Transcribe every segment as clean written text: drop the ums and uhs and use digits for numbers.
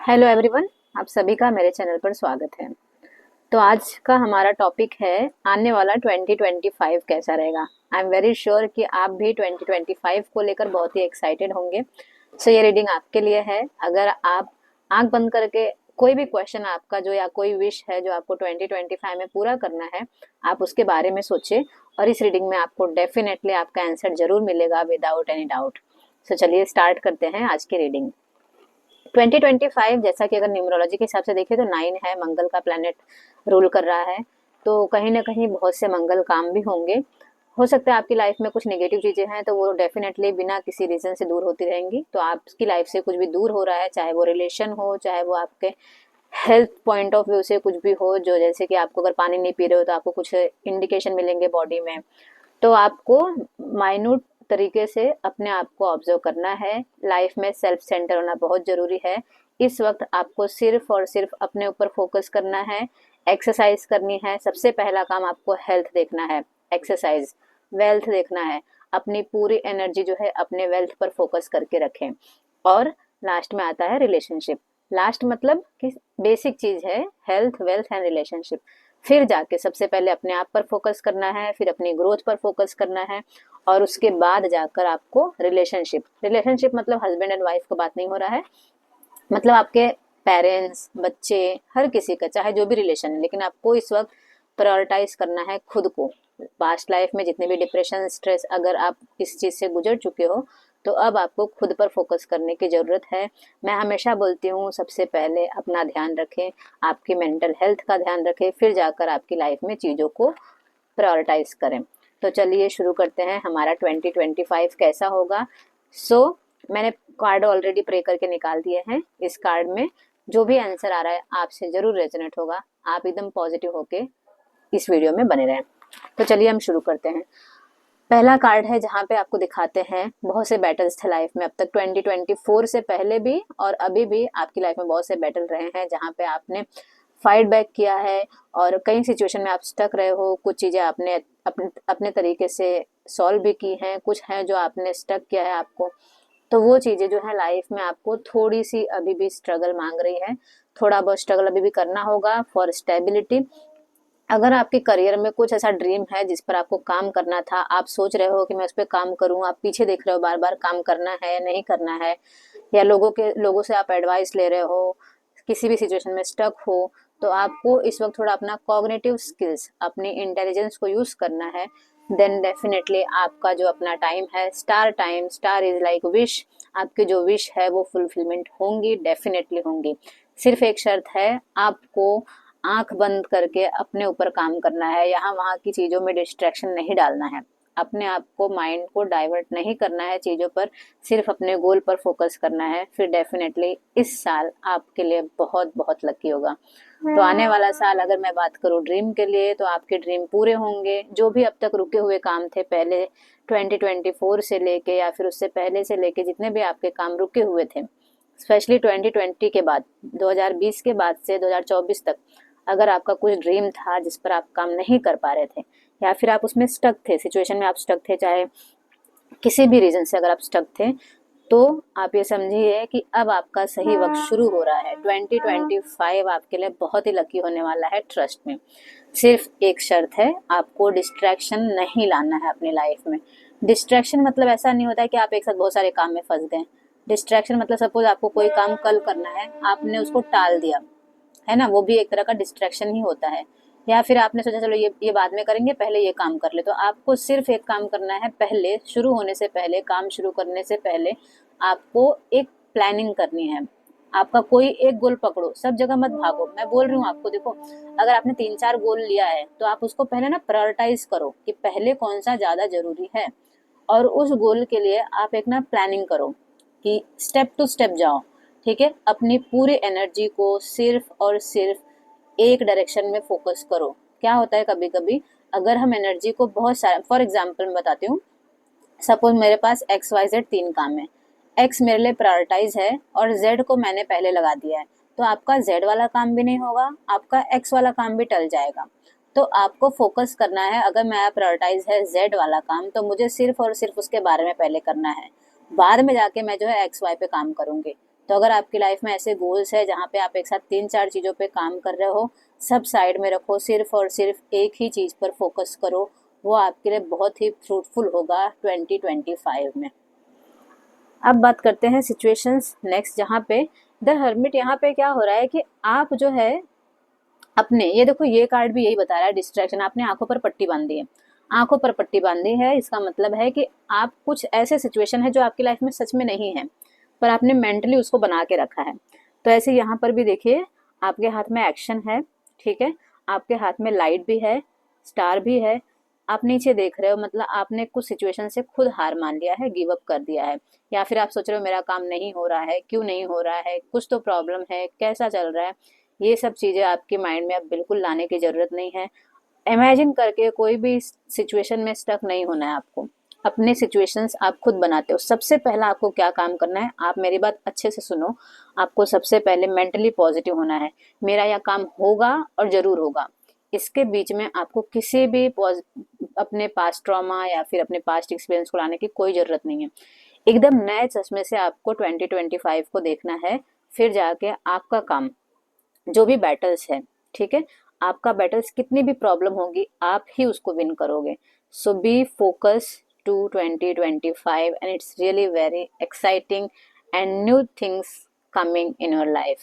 Hello everyone, आप सभी का मेरे चैनल पर स्वागत है। तो आज का हमारा टॉपिक है आने वाला 2025 कैसा रहेगा। आई एम वेरी श्योर कि आप भी 2025 को लेकर बहुत ही एक्साइटेड होंगे। सो ये रीडिंग आपके लिए है। अगर आप आंख बंद करके कोई भी क्वेश्चन आपका जो या कोई विश है जो आपको 2025 में पूरा करना है, आप उसके बारे में सोचिए और इस रीडिंग में आपको डेफिनेटली आपका आंसर जरूर मिलेगा विदाउट एनी डाउट। सो चलिए स्टार्ट करते हैं आज की रीडिंग। 2025 जैसा कि अगर न्यूमरोलॉजी के हिसाब से देखें तो 9 है, मंगल का प्लैनेट रूल कर रहा है। तो कहीं ना कहीं बहुत से मंगल काम भी होंगे। हो सकता है आपकी लाइफ में कुछ नेगेटिव चीजें हैं तो वो डेफिनेटली बिना किसी रीजन से दूर होती रहेंगी। तो आपकी लाइफ से कुछ भी दूर हो रहा है, चाहे वो रिलेशन हो, चाहे वो आपके हेल्थ पॉइंट ऑफ व्यू से कुछ भी हो, जो जैसे कि आपको अगर पानी नहीं पी रहे हो तो आपको कुछ इंडिकेशन मिलेंगे बॉडी में। तो आपको माइन्यूट तरीके से अपने आप को ऑब्जर्व करना है। लाइफ में सेल्फ सेंटर होना बहुत जरूरी है। इस वक्त आपको सिर्फ और सिर्फ अपने ऊपर फोकस करना है, एक्सरसाइज करनी है। सबसे पहला काम आपको हेल्थ देखना है, एक्सरसाइज, वेल्थ देखना है। अपनी पूरी एनर्जी जो है अपने वेल्थ पर फोकस करके रखें। और लास्ट में आता है रिलेशनशिप। लास्ट मतलब कि बेसिक चीज है हेल्थ, वेल्थ एंड रिलेशनशिप। फिर जाके सबसे पहले अपने आप पर फोकस करना है, फिर अपनी ग्रोथ पर फोकस करना है, और उसके बाद जाकर आपको रिलेशनशिप। रिलेशनशिप मतलब हस्बैंड एंड वाइफ का बात नहीं हो रहा है, मतलब आपके पेरेंट्स, बच्चे, हर किसी का, चाहे जो भी रिलेशन है, लेकिन आपको इस वक्त प्रायोरिटाइज करना है खुद को। पास्ट लाइफ में जितने भी डिप्रेशन, स्ट्रेस, अगर आप इस चीज से गुजर चुके हो तो अब आपको खुद पर फोकस करने की जरूरत है। मैं हमेशा बोलती हूँ सबसे पहले अपना ध्यान रखें, आपकी मेंटल हेल्थ का ध्यान रखें, फिर जाकर आपकी लाइफ में चीजों को प्रायोरिटाइज करें। तो चलिए शुरू करते हैं, हमारा 2025 कैसा होगा। मैंने कार्ड ऑलरेडी प्रे करके निकाल दिए हैं। इस कार्ड में जो भी आंसर आ रहा है आपसे जरूर रेजोनेट होगा। आप एकदम पॉजिटिव होके इस वीडियो में बने रहें। तो चलिए हम शुरू करते हैं। पहला कार्ड है जहाँ पे आपको दिखाते हैं बहुत से बैटल्स थे लाइफ में अब तक। 2024 से पहले भी और अभी भी आपकी लाइफ में बहुत से बैटल रहे हैं जहाँ पे आपने फाइट बैक किया है और कई सिचुएशन में आप स्टक रहे हो। कुछ चीजें आपने अपने तरीके से सॉल्व भी की हैं, कुछ हैं जो आपने स्टक किया है आपको। तो वो चीजें जो है लाइफ में आपको थोड़ी सी अभी भी स्ट्रगल मांग रही है। थोड़ा बहुत स्ट्रगल अभी भी करना होगा फॉर स्टेबिलिटी। अगर आपके करियर में कुछ ऐसा ड्रीम है जिस पर आपको काम करना था, आप सोच रहे हो कि मैं उस पर काम करूं, आप पीछे देख रहे हो बार बार काम करना है या नहीं करना है, या लोगों से आप एडवाइस ले रहे हो, किसी भी सिचुएशन में स्टक हो, तो आपको इस वक्त थोड़ा अपना कॉग्निटिव स्किल्स, अपनी इंटेलिजेंस को यूज करना है। देन डेफिनेटली आपका जो अपना टाइम है, star time, star is like wish, आपकी जो विश है वो फुलफिलमेंट होंगी, डेफिनेटली होंगी। सिर्फ एक शर्त है, आपको आंख बंद करके अपने ऊपर काम करना है। यहाँ वहाँ की चीजों में डिस्ट्रैक्शन नहीं डालना है, अपने आप को, माइंड को डाइवर्ट नहीं करना है चीजों पर, सिर्फ अपने गोल पर फोकस करना है। फिर डेफिनेटली इस साल आपके लिए बहुत बहुत लकी होगा। तो आने वाला साल अगर मैं बात करूँ ड्रीम के लिए, तो आपके ड्रीम पूरे होंगे। जो भी अब तक रुके हुए काम थे पहले 2024 से लेके या फिर उससे पहले से लेके, जितने भी आपके काम रुके हुए थे, स्पेशली 2020 के बाद, 2020 के बाद से 2024 तक, अगर आपका कुछ ड्रीम था जिस पर आप काम नहीं कर पा रहे थे या फिर आप उसमें स्टक थे, सिचुएशन में आप स्टक थे, चाहे किसी भी रीजन से अगर आप स्टक थे, तो आप ये समझिए कि अब आपका सही वक्त शुरू हो रहा है। 2025 आपके लिए बहुत ही लकी होने वाला है, ट्रस्ट में। सिर्फ एक शर्त है, आपको डिस्ट्रैक्शन नहीं लाना है अपनी लाइफ में। डिस्ट्रैक्शन मतलब ऐसा नहीं होता है कि आप एक साथ बहुत सारे काम में फंस गए। डिस्ट्रैक्शन मतलब सपोज आपको कोई काम कल करना है, आपने उसको टाल दिया, है ना, वो भी एक तरह का डिस्ट्रैक्शन ही होता है। या फिर आपने सोचा चलो ये बाद में करेंगे, पहले ये काम कर ले। तो आपको सिर्फ एक काम करना है, पहले शुरू होने से पहले, काम शुरू करने से पहले आपको एक प्लानिंग करनी है। आपका कोई एक गोल पकड़ो, सब जगह मत भागो। मैं बोल रही हूँ आपको, देखो अगर आपने 3-4 गोल लिया है तो आप उसको पहले ना प्रायोरिटाइज करो कि पहले कौन सा ज्यादा जरूरी है, और उस गोल के लिए आप एक ना प्लानिंग करो कि स्टेप टू स्टेप जाओ। ठीक है, अपनी पूरी एनर्जी को सिर्फ और सिर्फ एक डायरेक्शन में फोकस करो। क्या होता है कभी कभी अगर हम एनर्जी को बहुत सारा, फॉर एग्जाम्पल मैं बताती हूँ, सपोज मेरे पास XYZ 3 काम है, एक्स मेरे लिए प्रायोरिटाइज है और जेड को मैंने पहले लगा दिया है, तो आपका जेड वाला काम भी नहीं होगा, आपका एक्स वाला काम भी टल जाएगा। तो आपको फोकस करना है, अगर मेरा प्रायोरिटाइज है जेड वाला काम, तो मुझे सिर्फ और सिर्फ उसके बारे में पहले करना है, बाद में जाके मैं जो है XY पे काम करूंगी। तो अगर आपकी लाइफ में ऐसे गोल्स है जहाँ पे आप एक साथ 3-4 चीज़ों पे काम कर रहे हो, सब साइड में रखो, सिर्फ और सिर्फ एक ही चीज़ पर फोकस करो, वो आपके लिए बहुत ही फ्रूटफुल होगा 2025 में। अब बात करते हैं सिचुएशंस नेक्स्ट, जहाँ पे द हर्मिट, यहाँ पे क्या हो रहा है कि आप जो है अपने, ये देखो ये कार्ड भी यही बता रहा है, डिस्ट्रैक्शन, आपने आंखों पर पट्टी बांधी है, आंखों पर पट्टी बांधी है, इसका मतलब है कि आप कुछ ऐसे सिचुएशन है जो आपकी लाइफ में सच में नहीं है, पर आपने मेंटली उसको बना के रखा है। तो ऐसे यहाँ पर भी देखिए, आपके हाथ में एक्शन है, ठीक है, आपके हाथ में लाइट भी है, स्टार भी है, आप नीचे देख रहे हो, मतलब आपने कुछ सिचुएशन से खुद हार मान लिया है, गिव अप कर दिया है, या फिर आप सोच रहे हो मेरा काम नहीं हो रहा है, क्यों नहीं हो रहा है, कुछ तो प्रॉब्लम है, कैसा चल रहा है। ये सब चीज़ें आपके माइंड में अब बिल्कुल लाने की ज़रूरत नहीं है। इमेजिन करके कोई भी सिचुएशन में स्टक नहीं होना है आपको, अपने सिचुएशंस आप खुद बनाते हो। सबसे पहला आपको क्या काम करना है, आप मेरी बात अच्छे से सुनो, आपको सबसे पहले मेंटली पॉजिटिव होना है, मेरा यह काम होगा और ज़रूर होगा। इसके बीच में आपको किसी भी अपने पास्ट ट्रॉमा या फिर अपने पास्ट एक्सपीरियंस को लाने की कोई ज़रूरत नहीं है। एकदम नए चश्मे से आपको 2025 को देखना है, फिर जाके आपका काम, जो भी बैटल्स है, ठीक है, आपका बैटल्स कितनी भी प्रॉब्लम होगी, आप ही उसको विन करोगे। So be focus to 2025 and it's really very exciting and new things coming in your life,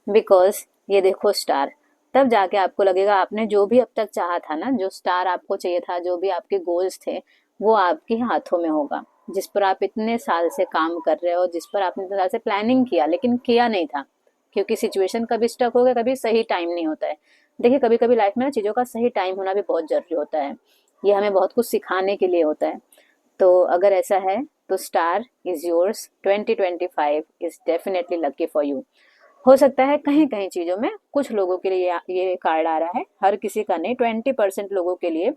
because ये देखो स्टार, तब जाके आपको लगेगा आपने जो भी अब तक चाहा था ना, जो स्टार आपको चाहिए था, जो भी आपके गोल्स थे, वो आपके हाथों में होगा, जिस पर आप इतने साल से काम कर रहे हो, जिस पर आपने इतने साल से प्लानिंग किया लेकिन किया नहीं था, क्योंकि सिचुएशन कभी स्टक हो गया, कभी सही टाइम नहीं होता है। देखिए कभी कभी लाइफ में ना चीज़ों का सही टाइम होना भी बहुत जरूरी होता है, ये हमें बहुत कुछ सिखाने के लिए होता है। तो अगर ऐसा है तो star is yours, 2025 is definitely lucky for you. हो सकता है कहीं कहीं चीज़ों में कुछ लोगों के लिए ये कार्ड आ रहा है, हर किसी का नहीं, 20% लोगों के लिए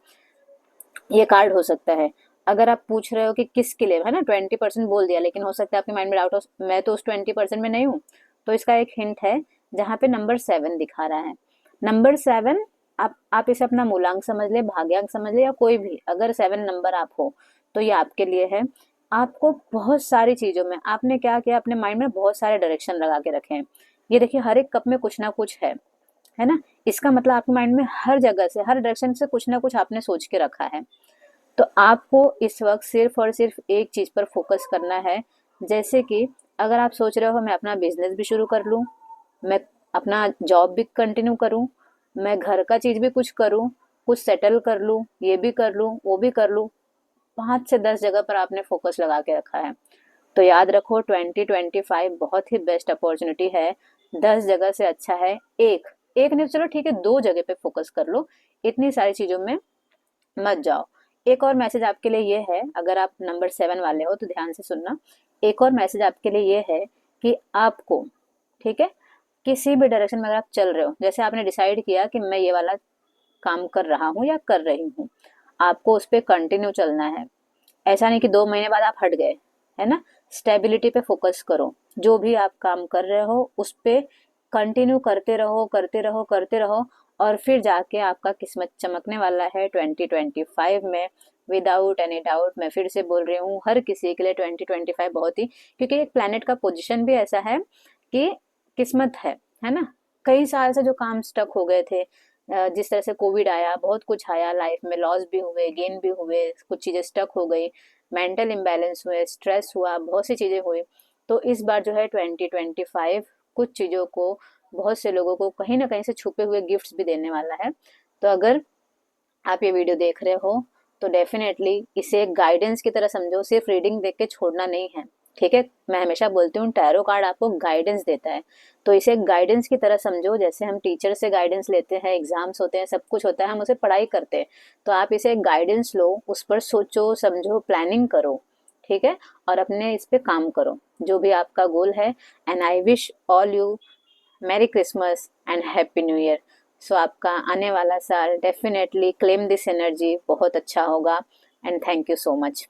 ये कार्ड हो सकता है। अगर आप पूछ रहे हो कि किसके लिए है ना, 20% बोल दिया, लेकिन हो सकता है आपके माइंड में डाउट हो, मैं तो उस 20% में नहीं हूँ। तो इसका एक हिंट है, जहाँ पे नंबर 7 दिखा रहा है, नंबर 7, आप इसे अपना मूलांक समझ ले, भाग्यांक समझ ले, या कोई भी, अगर 7 नंबर आप हो तो ये आपके लिए है। आपको बहुत सारी चीज़ों में आपने क्या किया, अपने माइंड में बहुत सारे डायरेक्शन लगा के रखे हैं। ये देखिए हर एक कप में कुछ ना कुछ है ना, इसका मतलब आपके माइंड में हर जगह से, हर डायरेक्शन से कुछ ना कुछ आपने सोच के रखा है। तो आपको इस वक्त सिर्फ और सिर्फ एक चीज़ पर फोकस करना है। जैसे कि अगर आप सोच रहे हो मैं अपना बिजनेस भी शुरू कर लूँ, मैं अपना जॉब भी कंटिन्यू करूँ, मैं घर का चीज़ भी कुछ करूँ, कुछ सेटल कर लूँ, ये भी कर लूँ, वो भी कर लूँ, 5 से 10 जगह पर आपने फोकस लगा के रखा है। तो याद रखो 2025 बहुत ही बेस्ट अपॉर्चुनिटी है, 10 जगह से अच्छा है एक, एक नहीं तो चलो ठीक है 2 जगह पे फोकस कर लो, इतनी सारी चीज़ों में मत जाओ। एक और मैसेज आपके लिए ये है, अगर आप नंबर 7 वाले हो तो ध्यान से सुनना, एक और मैसेज आपके लिए ये है कि आपको, ठीक है, किसी भी डायरेक्शन में अगर आप चल रहे हो, जैसे आपने डिसाइड किया कि मैं ये वाला काम कर रहा हूँ या कर रही हूँ, आपको उस पर कंटिन्यू चलना है। ऐसा नहीं कि 2 महीने बाद आप हट गए, है ना, स्टेबिलिटी पे फोकस करो, जो भी आप काम कर रहे हो उस पे कंटिन्यू करते रहो, करते रहो, करते रहो, और फिर जाके आपका किस्मत चमकने वाला है 2025 में, विदाउट एनी डाउट। मैं फिर से बोल रही हूँ, हर किसी के लिए 2025 बहुत ही, क्योंकि एक प्लैनेट का पोजीशन भी ऐसा है कि किस्मत है ना। कई साल से जो काम स्टक हो गए थे, जिस तरह से कोविड आया, बहुत कुछ आया लाइफ में, लॉस भी हुए, गेन भी हुए, कुछ चीज़ें स्टक हो गई, मेंटल इम्बैलेंस हुए, स्ट्रेस हुआ, बहुत सी चीज़ें हुई। तो इस बार जो है 2025 कुछ चीज़ों को, बहुत से लोगों को कहीं ना कहीं से छुपे हुए गिफ्ट्स भी देने वाला है। तो अगर आप ये वीडियो देख रहे हो तो डेफिनेटली इसे एक गाइडेंस की तरह समझो, सिर्फ रीडिंग देख के छोड़ना नहीं है, ठीक है। मैं हमेशा बोलती हूँ टैरो कार्ड आपको गाइडेंस देता है, तो इसे एक गाइडेंस की तरह समझो, जैसे हम टीचर से गाइडेंस लेते हैं, एग्जाम्स होते हैं, सब कुछ होता है, हम उसे पढ़ाई करते हैं, तो आप इसे एक गाइडेंस लो, उस पर सोचो समझो, प्लानिंग करो, ठीक है, और अपने इस पे काम करो, जो भी आपका गोल है। And I wish all you merry Christmas and happy new year. So आपका आने वाला साल डेफिनेटली क्लेम दिस एनर्जी बहुत अच्छा होगा। And thank you so much.